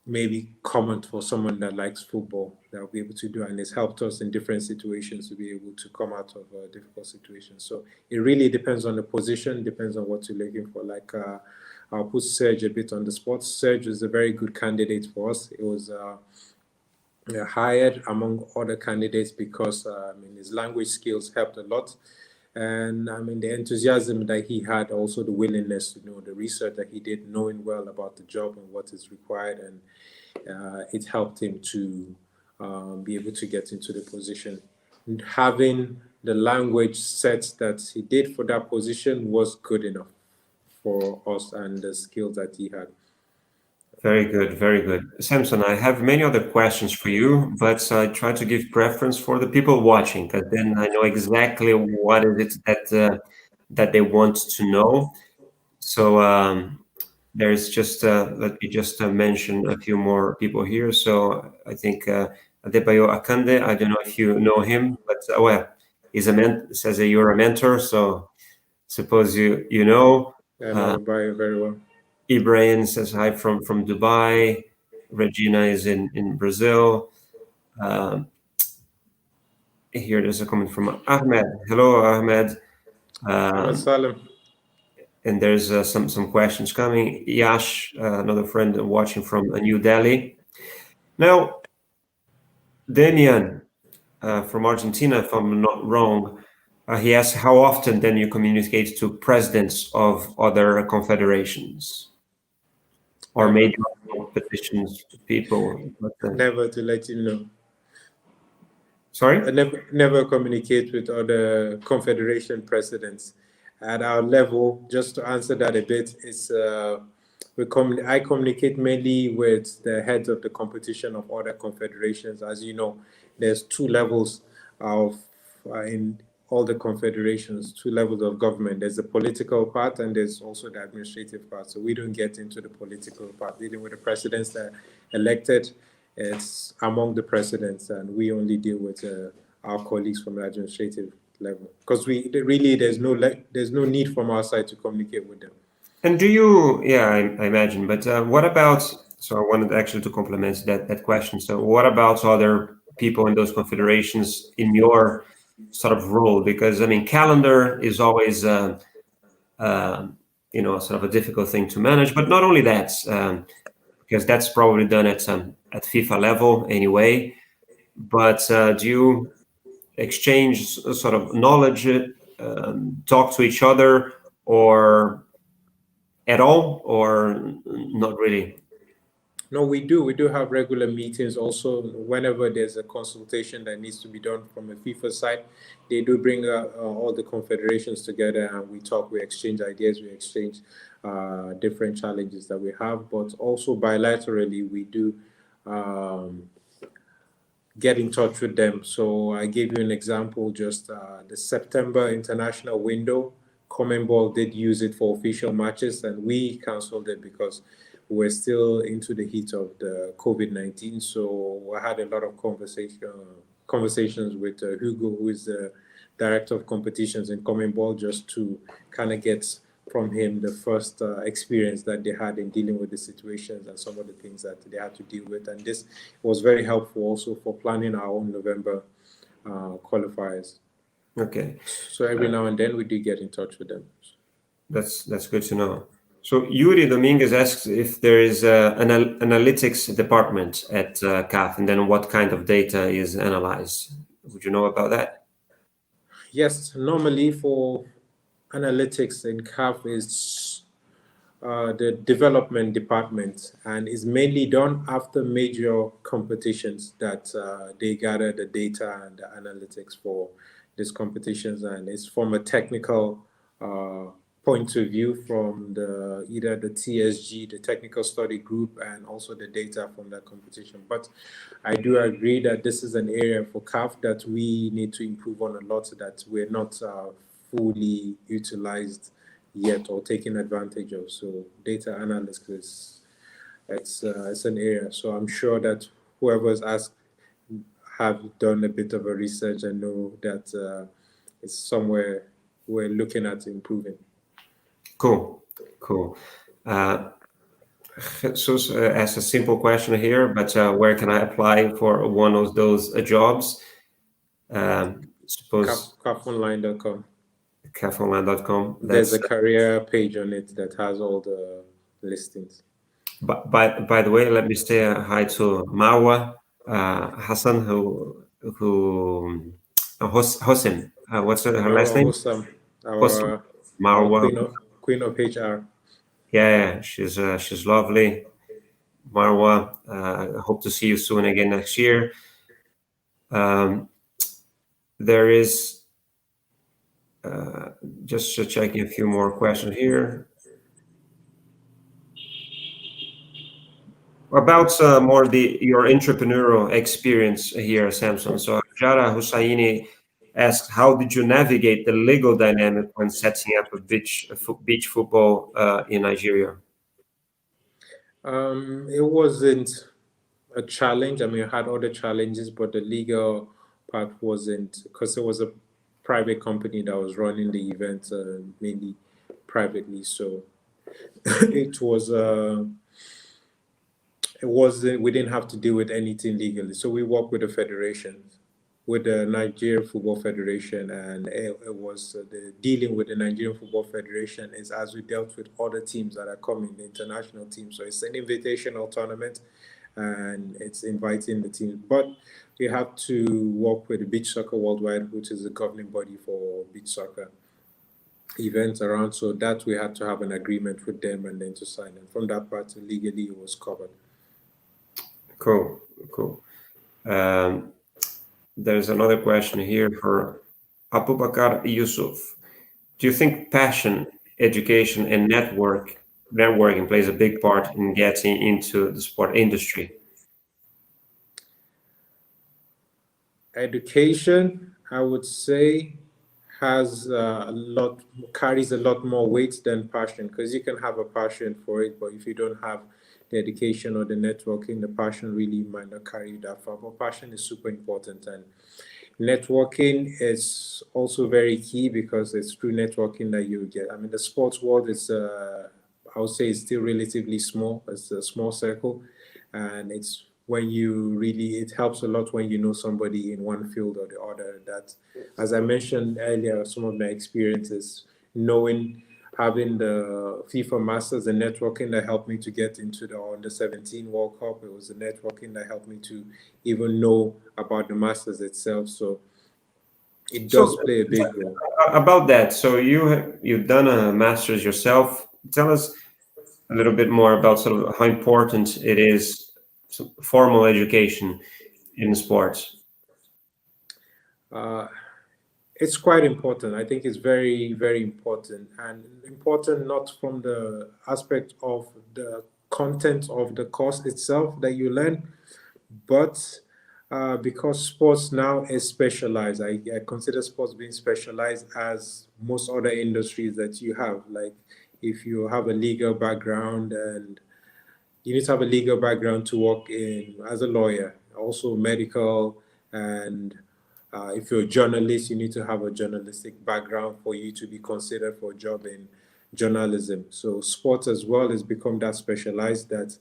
C: maybe common for someone that likes football, that will be able to do, and it's helped us in different situations to be able to come out of difficult situations. So it really depends on the position, depends on what you're looking for. Like I'll put Serge a bit on the spot. Serge is a very good candidate for us. It was hired among other candidates because his language skills helped a lot. And the enthusiasm that he had, also the willingness to know the research that he did, knowing well about the job and what is required, and it helped him to be able to get into the position. And having the language set that he did for that position was good enough for us and the skills that he had.
A: Very good, very good. Samson, I have many other questions for you, but I try to give preference for the people watching, because then I know exactly what is it that they want to know. So there's just, let me just mention a few more people here. So I think Adebayo Akande, I don't know if you know him, but well, he's says that you're a mentor, so suppose you know.
C: I know Adebayo very well.
A: Ibrahim says hi from Dubai. Regina is in Brazil. Here there's a comment from Ahmed. Hello, Ahmed.
C: Salam.
A: And there's some questions coming. Yash, another friend watching from New Delhi. Now, Damian from Argentina, if I'm not wrong, he asks how often then you communicate to presidents of other confederations or major competitions people.
C: Never, to let you know.
A: Sorry?
C: I never communicate with other confederation presidents. At our level, just to answer that a bit, is I communicate mainly with the heads of the competition of other confederations. As you know, there's two levels of in all the confederations, two levels of government. There's the political part and there's also the administrative part. So we don't get into the political part. Dealing with the presidents that are elected, it's among the presidents, and we only deal with our colleagues from the administrative level, because there's no need from our side to communicate with them.
A: And do you, yeah, I imagine, but what about, so I wanted actually to complement that question. So what about other people in those confederations in your sort of role? Because calendar is always, sort of a difficult thing to manage, but not only that, because that's probably done at FIFA level anyway, but do you exchange sort of knowledge, talk to each other, or at all, or not really?
C: No, we do. We do have regular meetings also. Whenever there's a consultation that needs to be done from a FIFA side, they do bring all the confederations together and we talk, we exchange ideas, we exchange different challenges that we have. But also bilaterally, we do get in touch with them. So I gave you an example, just the September international window. CONMEBOL did use it for official matches, and we canceled it because we're still into the heat of the COVID-19. So I had a lot of conversations with Hugo, who is the director of competitions in CONMEBOL, just to kind of get
B: from him the first experience that they had in dealing with the situations and some of the things that they had to deal with. And this was very helpful also for planning our own November qualifiers.
A: Okay.
B: So every now and then we do get in touch with them.
A: That's good to know. So Yuri Dominguez asks if there is an analytics department at CAF, and then what kind of data is analyzed. Would you know about that?
B: Yes, normally for analytics in CAF is the development department, and is mainly done after major competitions that they gather the data and the analytics for these competitions, and it's from a technical point of view from either the TSG, the technical study group, and also the data from that competition. But I do agree that this is an area for CAF that we need to improve on a lot, so that we're not fully utilized yet or taken advantage of. So data analysis, it's an area. So I'm sure that whoever's asked have done a bit of a research and know that it's somewhere we're looking at improving.
A: Cool. Jesus asks a simple question here, but where can I apply for one of those jobs? Suppose
B: CAFonline.com.
A: CAFonline.com.
B: There's a career page on it that has all the listings.
A: By the way, let me say hi to Marwa Hassan, Hossein. What's her last name?
B: Hossam,
A: Hossein.
B: our
A: Marwa.
B: queen of HR.
A: Yeah, she's lovely. Marwa, I hope to see you soon again next year. There is just checking a few more questions here. About more your entrepreneurial experience here, Samson. So Jara Hussaini asked, how did you navigate the legal dynamic when setting up a beach football in Nigeria?
B: It wasn't a challenge. I mean, I had other challenges, but the legal part wasn't, because it was a private company that was running the event mainly privately. So it wasn't, we didn't have to deal with anything legally. So we worked with the federation, with the Nigerian Football Federation, and it was the dealing with the Nigerian Football Federation is as we dealt with other teams that are coming, the international teams. So it's an invitational tournament, and it's inviting the teams. But we have to work with the Beach Soccer Worldwide, which is the governing body for beach soccer events around. So that we had to have an agreement with them and then to sign. And from that part, legally, it was covered.
A: Cool. There's another question here for Abubakar Yusuf. Do you think passion, education, and networking plays a big part in getting into the sport industry?
B: Education, I would say, carries a lot more weight than passion, because you can have a passion for it, but if you don't have the education or the networking, the passion really might not carry you that far. But passion is super important, and networking is also very key, because it's through networking that you get. I mean, the sports world is, I would say, it's still relatively small. It's a small circle, and it's when you really, it helps a lot when you know somebody in one field or the other. That, as I mentioned earlier, some of my experiences, having the FIFA Masters and networking that helped me to get into the Under-17 World Cup. It was the networking that helped me to even know about the Masters itself. So it does play a big role.
A: About that, so you've done a Masters yourself. Tell us a little bit more about sort of how important it is, formal education in sports.
B: It's quite important. I think it's very, very important, and important not from the aspect of the content of the course itself that you learn, but because sports now is specialized. I consider sports being specialized as most other industries that you have. Like if you have a legal background, and you need to have a legal background to work in as a lawyer, also medical, and if you're a journalist, you need to have a journalistic background for you to be considered for a job in journalism. So sports as well has become that specialized that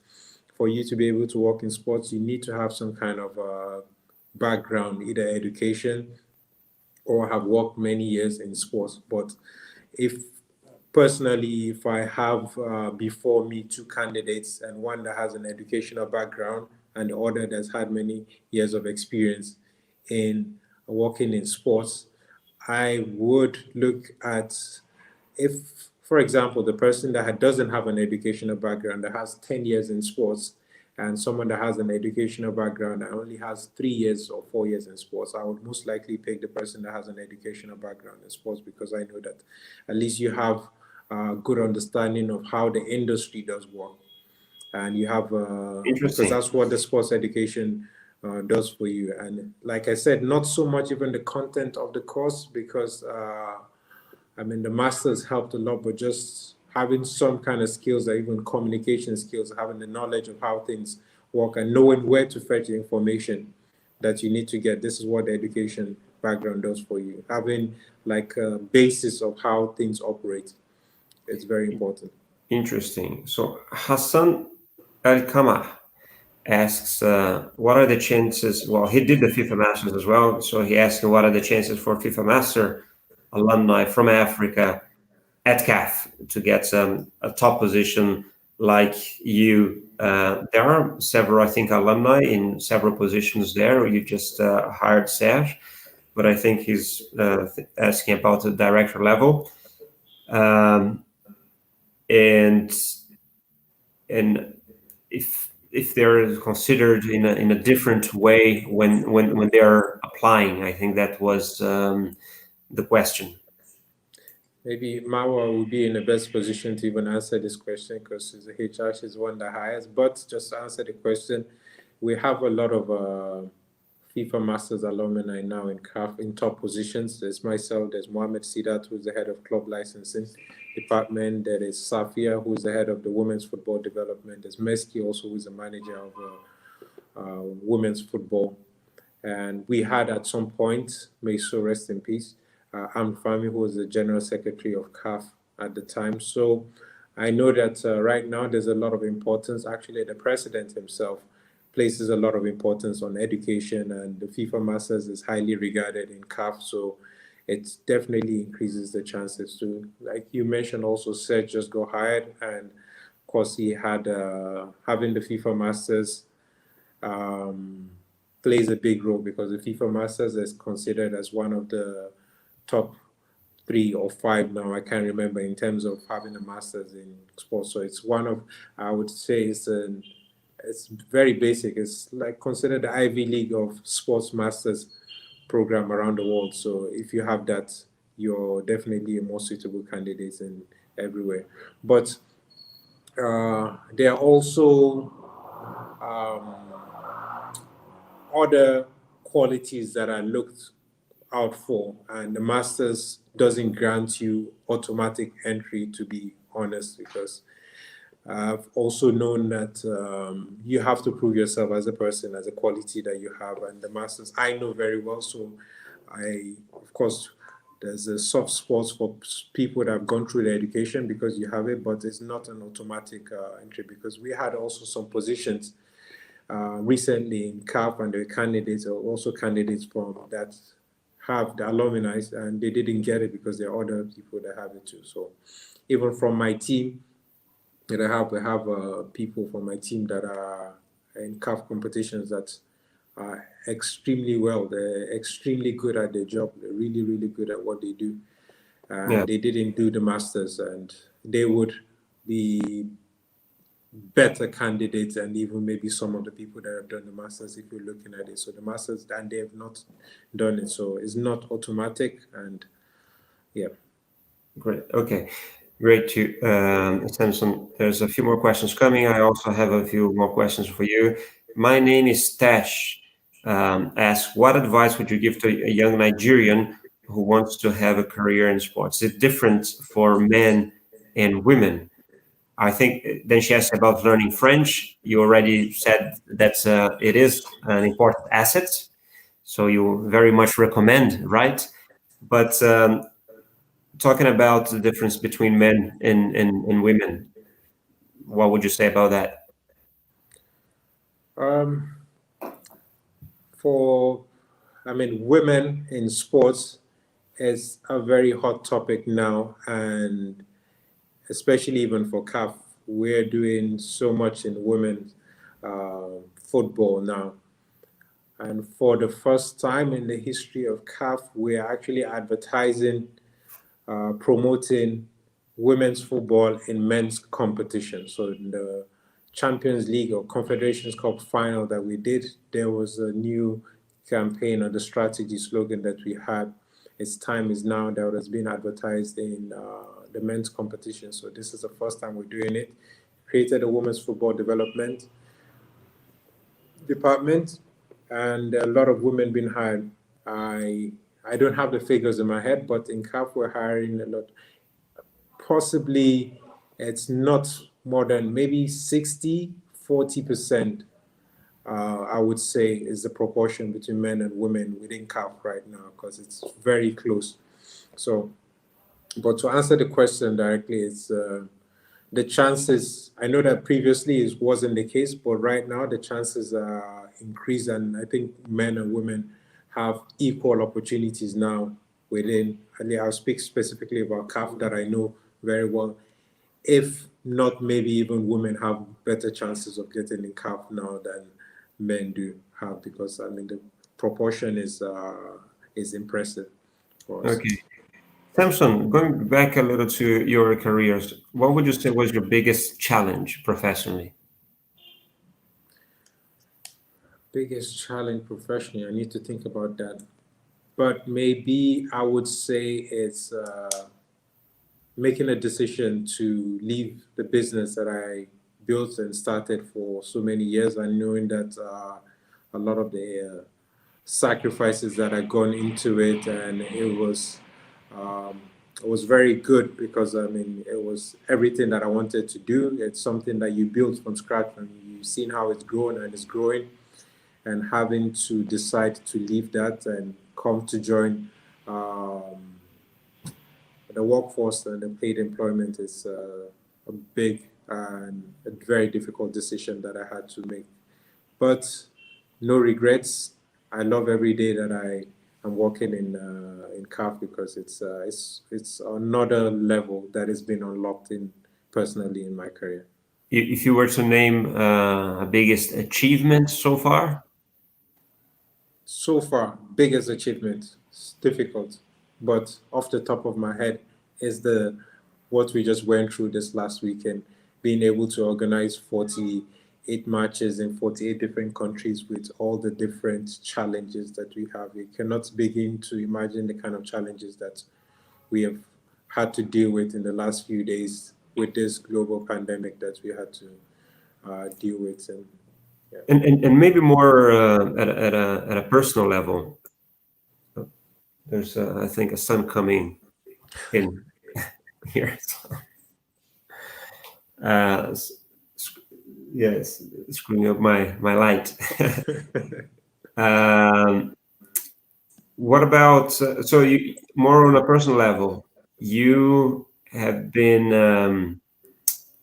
B: for you to be able to work in sports, you need to have some kind of background, either education or have worked many years in sports. But if personally, if I have before me two candidates and one that has an educational background and the other that's had many years of experience in working in sports, I would look at if, for example, the person that doesn't have an educational background that has 10 years in sports and someone that has an educational background that only has 3 years or 4 years in sports, I would most likely pick the person that has an educational background in sports because I know that at least you have a good understanding of how the industry does work. And you have, because
A: Interesting.
B: that's what the sports education does for you. And like I said, not so much even the content of the course because I mean, the masters helped a lot, but just having some kind of skills, or even communication skills, having the knowledge of how things work and knowing where to fetch the information that you need to get. This is what the education background does for you. Having like a basis of how things operate. It's very important.
A: Interesting. So Hassan Al-Kama asks, what are the chances? Well, he did the FIFA Masters as well. So he asked, what are the chances for FIFA Master alumni from Africa at CAF to get a top position like you? There are several, I think, alumni in several positions there. You just hired Serge, but I think he's asking about the director level. Um, and and if they're considered in a different way when they're applying, I think that was the question.
B: Maybe Marwa would be in the best position to even answer this question because she's a HR, she's one that hires. But just to answer the question, we have a lot of FIFA Masters alumni now in CAF in top positions. There's myself, there's Mohamed Sidat, who's the head of club licensing department. There is Safia, who's the head of the women's football development. There's Meski also, who's the manager of women's football. And we had at some point, may so rest in peace, Amfami, who was the general secretary of CAF at the time. So I know that right now there's a lot of importance. Actually, the president himself places a lot of importance on education, and the FIFA Masters is highly regarded in CAF. So it definitely increases the chances to, like you mentioned, also said, just go hired. And of course, he had having the FIFA Masters plays a big role because the FIFA Masters is considered as one of the top 3 or 5 now. I can't remember in terms of having a Masters in sports. So it's one of, I would say, it's very basic. It's like considered the Ivy League of sports masters program around the world. So if you have that, you're definitely a more suitable candidate in everywhere. But there are also other qualities that are looked out for, and the masters doesn't grant you automatic entry, to be honest, because I've also known that you have to prove yourself as a person, as a quality that you have, and the masters I know very well. So of course, there's a soft spots for people that have gone through the education because you have it, but it's not an automatic entry because we had also some positions recently in CAF, and the candidates are also candidates from that have the alumni, and they didn't get it because there are other people that have it too. So even from my team that I have people from my team that are in CAF competitions that are extremely well. They're extremely good at their job. They're really, really good at what they do. And
A: Yeah,
B: they didn't do the masters, and they would be better candidates and even maybe some of the people that have done the masters if you're looking at it. So the masters, and they have not done it, so it's not automatic. And yeah.
A: great. Okay, great to Samson. There's a few more questions coming. I also have a few more questions for you. My name is Tash. Asks, what advice would you give to a young Nigerian who wants to have a career in sports? Is it different for men and women? I think then she asked about learning French. You already said that it is an important asset, so you very much recommend, right? But talking about the difference between men and women, what would you say about that?
B: Um, for, women in sports is a very hot topic now, and especially even for CAF, we're doing so much in women's football now. And for the first time in the history of CAF, we're actually advertising, promoting women's football in men's competition. So in the Champions League or Confederations Cup final that we did, there was a new campaign or the strategy slogan that we had. It's time is now, that has been advertised in the men's competition. So this is the first time we're doing it. Created a women's football development department, and a lot of women being hired. I don't have the figures in my head, but in CAF we're hiring a lot. Possibly it's not more than maybe 60-40%. I would say is the proportion between men and women within CAF right now, because it's very close. So, but to answer the question directly, it's the chances. I know that previously it wasn't the case, but right now the chances are increased, and I think men and women have equal opportunities now within. I'll speak specifically about CAF that I know very well. If not, maybe even women have better chances of getting in CAF now than men do have, because the proportion is impressive for us.
A: Okay. Samson, going back a little to your careers, what would you say was your biggest challenge professionally?
B: Biggest challenge professionally, I need to think about that. But maybe I would say it's making a decision to leave the business that I built and started for so many years, and knowing that a lot of the sacrifices that had gone into it, and it was very good, because it was everything that I wanted to do. It's something that you built from scratch, and you've seen how it's grown and it's growing, and having to decide to leave that and come to join the workforce and the paid employment is a big and a very difficult decision that I had to make. But no regrets. I love every day that I am working in CAF, because it's another level that has been unlocked in personally in my career.
A: If you were to name a biggest achievement so far?
B: So far, biggest achievement. It's difficult, but off the top of my head is the what we just went through this last weekend, being able to organize 48 matches in 48 different countries with all the different challenges that we have. We cannot begin to imagine the kind of challenges that we have had to deal with in the last few days with this global pandemic that we had to deal with. And yeah.
A: And maybe more at a personal level. There's, I think, a sun coming in here. Yes, screwing up my light. What about so you more on a personal level? You have been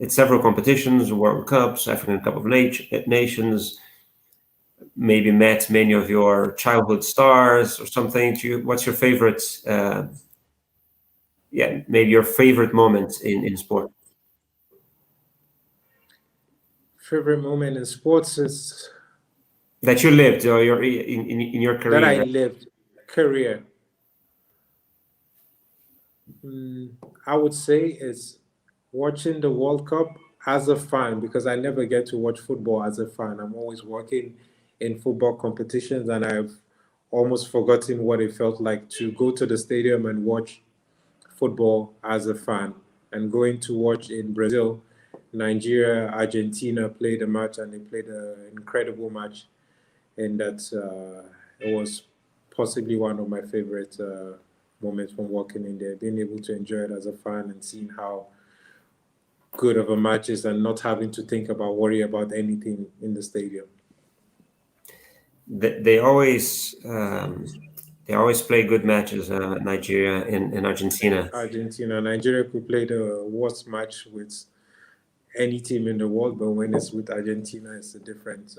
A: at several competitions, World Cups, African Cup of Nations. Maybe met many of your childhood stars or something. What's your favorite? Yeah, maybe your favorite moment in sport.
B: Favorite moment in sports is
A: That you lived or your in your
B: that I
A: career.
B: lived career. I would say is watching the World Cup as a fan, because I never get to watch football as a fan. I'm always working in football competitions, and I've almost forgotten what it felt like to go to the stadium and watch football as a fan. And going to watch in Brazil, Nigeria, Argentina played a match, and they played an incredible match. And that it was possibly one of my favorite moments from working in there, being able to enjoy it as a fan and seeing how good of a match is, and not having to worry about anything in the stadium.
A: They always They always play good matches, Nigeria and Argentina.
B: Nigeria could play the worst match with any team in the world, but when it's with Argentina, it's a different.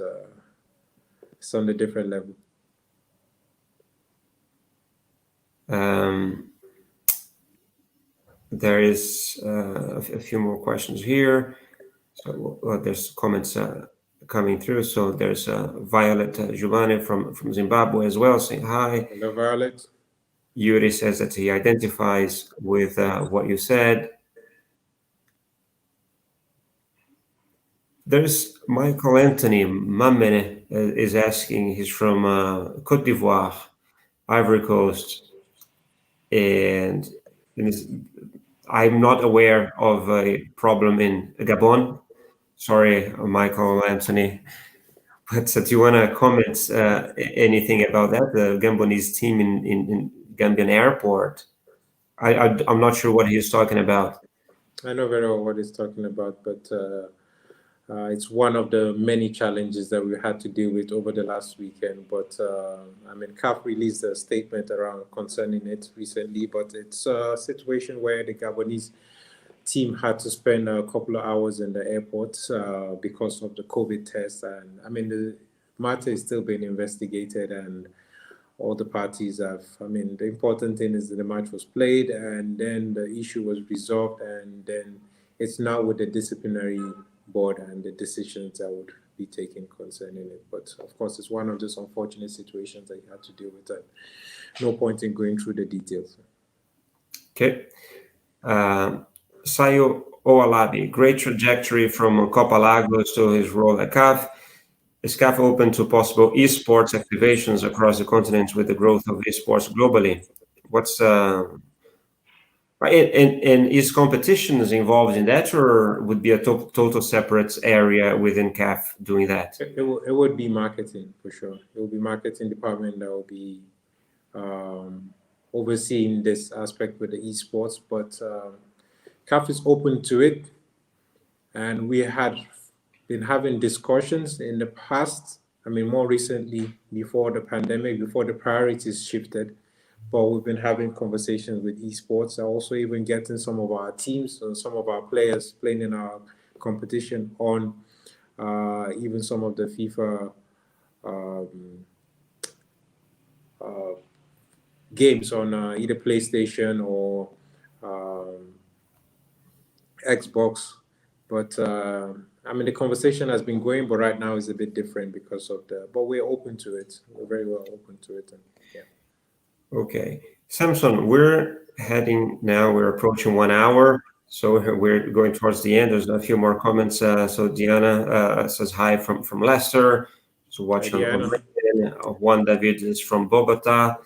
B: It's on a different level.
A: There is a few more questions here. So there's comments coming through. So there's Violet Giovanni from Zimbabwe as well saying hi.
B: Hello, Violet.
A: Yuri says that he identifies with what you said. There's Michael Anthony Mamene is asking. He's from Côte d'Ivoire, Ivory Coast, and I'm not aware of a problem in Gabon. Sorry, Michael Anthony. But do you want to comment anything about that? The Gabonese team in Gambian airport. I'm not sure what he's talking about.
B: I know very well what he's talking about, but it's one of the many challenges that we had to deal with over the last weekend. But CAF released a statement around concerning it recently, but it's a situation where the Gabonese team had to spend a couple of hours in the airport because of the COVID test. And the matter is still being investigated, and all the parties have. The important thing is that the match was played, and then the issue was resolved, and then it's now with the disciplinary board and the decisions that would be taken concerning it. But of course, it's one of those unfortunate situations that you have to deal with, and no point in going through the details.
A: Okay. Sayo Oalabi, great trajectory from Copa Lagos to his role at CAF. Is CAF open to possible esports activations across the continent with the growth of esports globally? What's and is competitions involved in that, or would be a total separate area within CAF doing that?
B: It would be marketing for sure. It will be marketing department that will be overseeing this aspect with the esports, but CAF is open to it, and we had been having discussions in the past. More recently, before the pandemic, before the priorities shifted. But we've been having conversations with esports, also even getting some of our teams and some of our players playing in our competition on even some of the FIFA games on either PlayStation or Xbox. But the conversation has been going, but right now is a bit different because of but we're open to it. We're very well open to it. And, yeah.
A: Okay. Samson, we're approaching 1 hour. So we're going towards the end. There's a few more comments. So Diana says hi from Leicester. So watching on Juan David is from Bogota.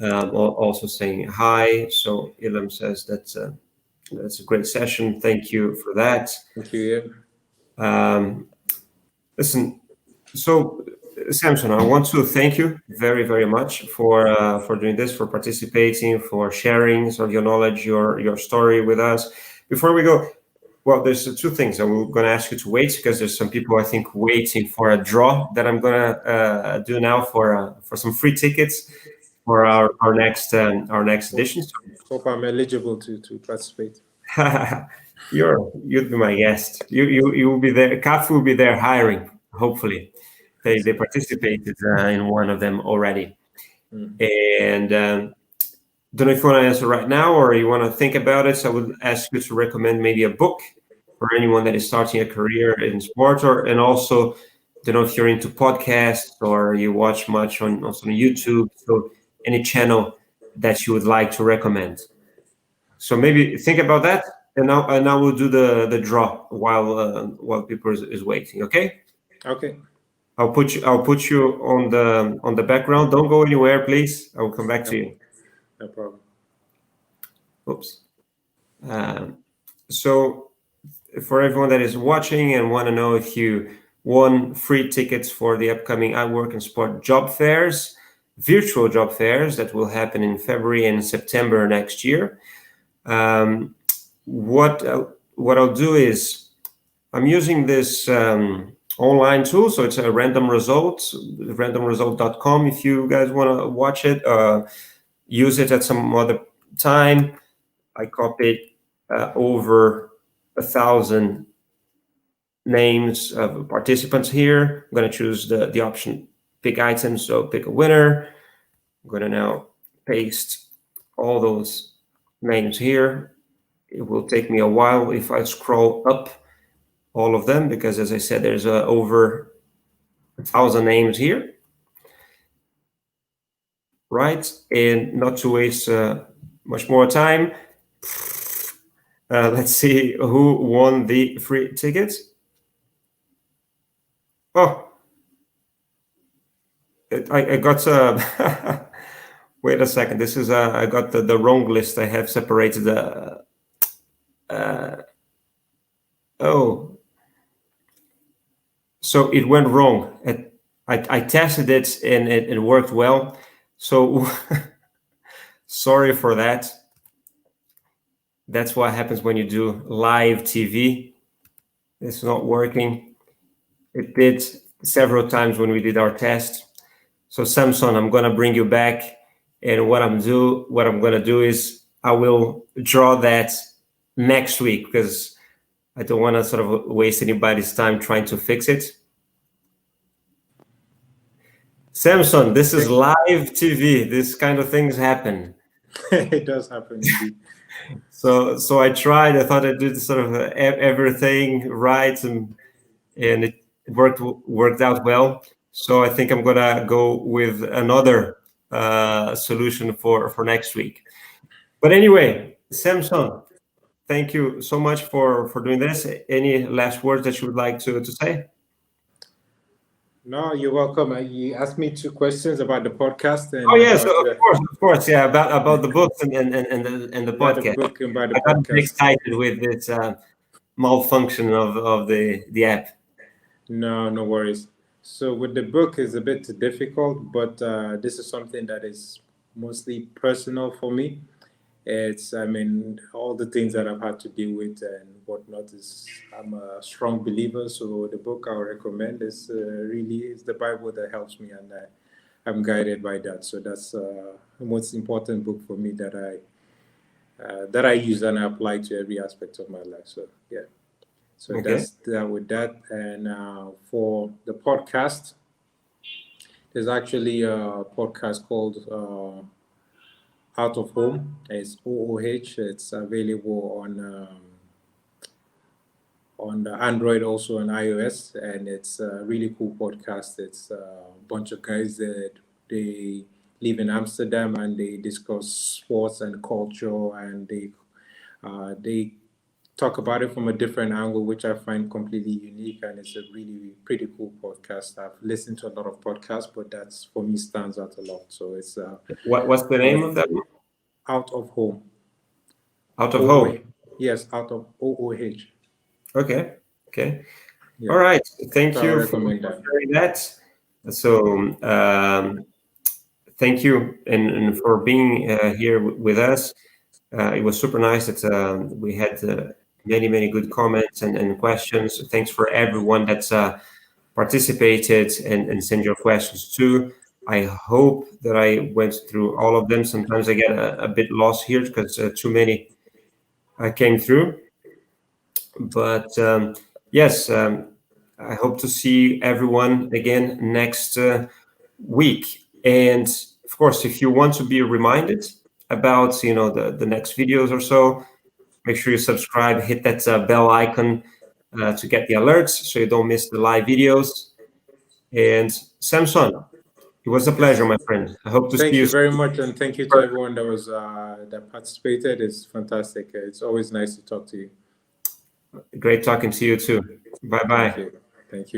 A: Also saying hi. So Ilham says that's a great session. Thank you for that.
B: Thank you.
A: Listen, so Samson, I want to thank you very, very much for doing this, for participating, for sharing some of your knowledge, your story with us. Before we go, well, there's two things that we're going to ask you to wait, because there's some people I think waiting for a draw that I'm going to do now for some free tickets for our next edition.
B: Hope I'm eligible to participate.
A: You'd be my guest. You will be there. CAF will be there hiring. Hopefully, they participated in one of them already. And don't know if you want to answer right now or you want to think about it. So I would ask you to recommend maybe a book for anyone that is starting a career in sport, and also don't know if you're into podcasts or you watch much on YouTube. So any channel that you would like to recommend. So maybe think about that, and now we'll do the draw while people is waiting. Okay.
B: Okay.
A: I'll put you on the background. Don't go anywhere, please. I will come back to you.
B: No problem.
A: Oops. So for everyone that is watching and want to know if you won free tickets for the upcoming iWorkinSport job fairs, virtual job fairs that will happen in February and September next year. What I'll do is I'm using this online tool. So it's a random results, randomresult.com. If you guys want to watch it, use it at some other time. I copied over 1,000 names of participants here. I'm going to choose the option pick items, so pick a winner. I'm going to now paste all those names here. It will take me a while if I scroll up all of them, because as I said, there's over 1,000 names here. Right, and not to waste much more time, let's see who won the free tickets. Oh, I got wait a second, this is I got the wrong list. I have separated oh, so it went wrong. I tested it and it worked well, so sorry for that. That's what happens when you do live TV. It's not working. It did several times when we did our test. So Samson, I'm gonna bring you back, and what I'm gonna do is I will draw that next week, because I don't want to sort of waste anybody's time trying to fix it. Samson, this is live TV. This kind of things happen.
B: It does happen indeed.
A: So I tried. I thought I did sort of everything right, and it worked out well. So I think I'm gonna go with another solution for next week. But anyway, Samson, thank you so much for doing this. Any last words that you would like to say?
B: No, you're welcome. You asked me 2 questions about the podcast, and
A: Oh yes, of course, yeah, about the books and the
B: about
A: podcast.
B: the book and about the
A: I got
B: podcast.
A: excited with this malfunction of the app.
B: No worries. So with the book is a bit difficult, but this is something that is mostly personal for me. It's, I mean, all the things that I've had to deal with and whatnot is, I'm a strong believer. So the book I would recommend is really is the Bible that helps me, and I'm guided by that. So that's the most important book for me that I use and I apply to every aspect of my life. So yeah. So
A: Okay.
B: that's that with that. And for the podcast, there's actually a podcast called Out of Home. It's OOH. It's available on the Android, also on iOS, and it's a really cool podcast. It's a bunch of guys that they live in Amsterdam and they discuss sports and culture, and they talk about it from a different angle, which I find completely unique, and it's a really pretty cool podcast. I've listened to a lot of podcasts, but that's for me stands out a lot. So it's
A: What's the name of that one?
B: Out of Home.
A: Out of Home.
B: Yes, Out of OOH.
A: Okay. Yeah.
B: Yeah.
A: All right. Thank
B: So I
A: you for
B: recommend that.
A: sharing that. So thank you and for being here with us. It was super nice that we had many good comments and questions. Thanks for everyone that's participated and sent your questions too. I hope that I went through all of them. Sometimes I get a bit lost here because too many came through. But yes, I hope to see everyone again next week. And of course, if you want to be reminded about the next videos or so, make sure you subscribe, hit that bell icon to get the alerts so you don't miss the live videos. And Samson, it was a pleasure, my friend. I hope to
B: Thank
A: see
B: you
A: you
B: very much, and thank you to everyone that was that participated. It's fantastic. It's always nice to talk to you.
A: Great talking to you too. Bye bye.
B: Thank you.